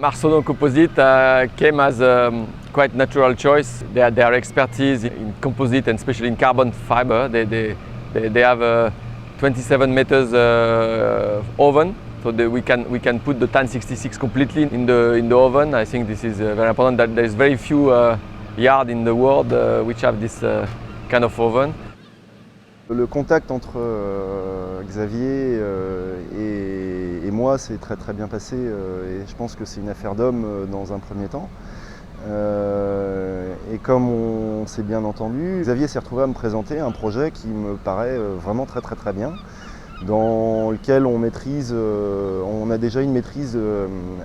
Marsono Composite came as a quite natural choice. Their expertise in composite and especially in carbon fiber. They have a 27 meters oven, so we can put the Tan 66 completely in the oven. I think this is very important. That there is very few yards in the world which have this kind of oven. Le contact entre Xavier et moi s'est très bien passé et je pense que c'est une affaire d'homme dans un premier temps. Et comme on s'est bien entendu, Xavier s'est retrouvé à me présenter un projet qui me paraît vraiment très bien, dans lequel on a déjà une maîtrise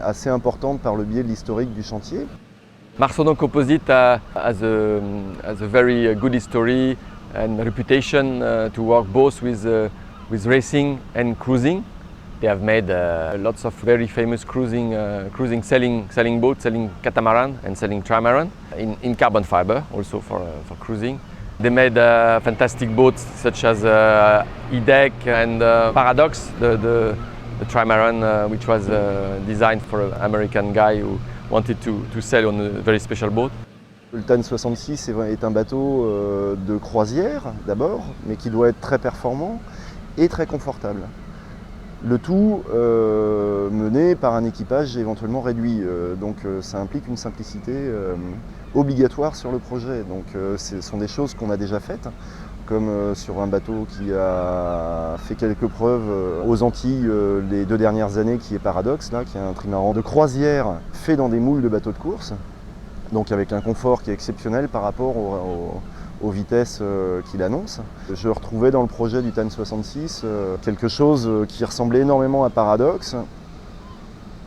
assez importante par le biais de l'historique du chantier. Marsono Composite has a very good history and reputation to work both with racing and cruising. They have made lots of very famous cruising sailing boats, sailing catamaran and sailing trimaran in carbon fiber, also for cruising. They made fantastic boats such as E-Deck and Paradox, the trimaran which was designed for an American guy who wanted to sail on a very special boat. Le Tan 66 est un bateau de croisière d'abord, mais qui doit être très performant et très confortable. Le tout mené par un équipage éventuellement réduit, donc ça implique une simplicité obligatoire sur le projet. Donc ce sont des choses qu'on a déjà faites, comme sur un bateau qui a fait quelques preuves aux Antilles les 2 dernières années, qui est Paradox, là, qui est un trimaran de croisière fait dans des moules de bateaux de course, donc avec un confort qui est exceptionnel par rapport aux vitesses qu'il annonce. Je retrouvais dans le projet du Tan 66 quelque chose qui ressemblait énormément à Paradox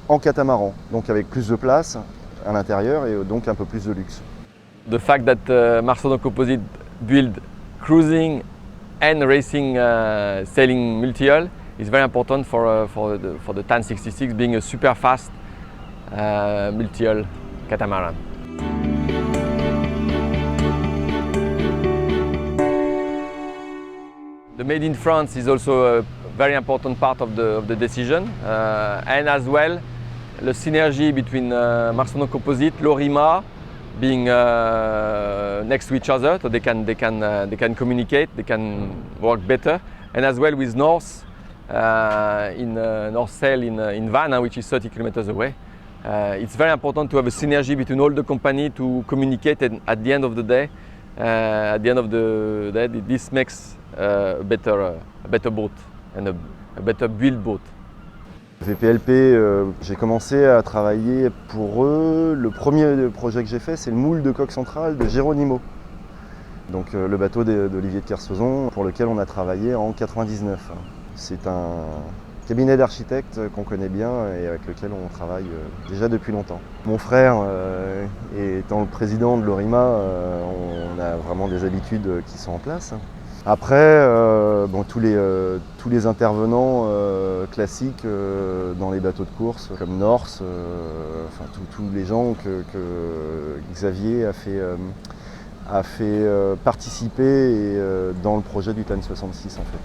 en catamaran, donc avec plus de place à l'intérieur et donc un peu plus de luxe. The fact that Marsono Composite build cruising and racing sailing multi-hull is very important for the Tan 66 being a super fast multi-hull catamaran. The Made in France is also a very important part of the decision, and as well the synergy between Marsono Composite, Lorima, being next to each other, so they can communicate, they can work better, and as well with North in North Sail in Vannes, which is 30 kilometers away. It's very important to have a synergy between all the companies to communicate, and at the end of the day, this makes a better boat and a better built boat. VPLP, j'ai commencé à travailler pour eux. Le premier projet que j'ai fait, c'est le moule de coque centrale de Geronimo. Donc le bateau d'Olivier de Kersauzon, pour lequel on a travaillé en 99. C'est un cabinet d'architectes qu'on connaît bien et avec lequel on travaille déjà depuis longtemps. Mon frère, étant le président de Lorima, on a vraiment des habitudes qui sont en place. Après, tous les intervenants classiques dans les bateaux de course, comme Norse, tous les gens que Xavier a fait participer dans le projet du Tan 66 en fait.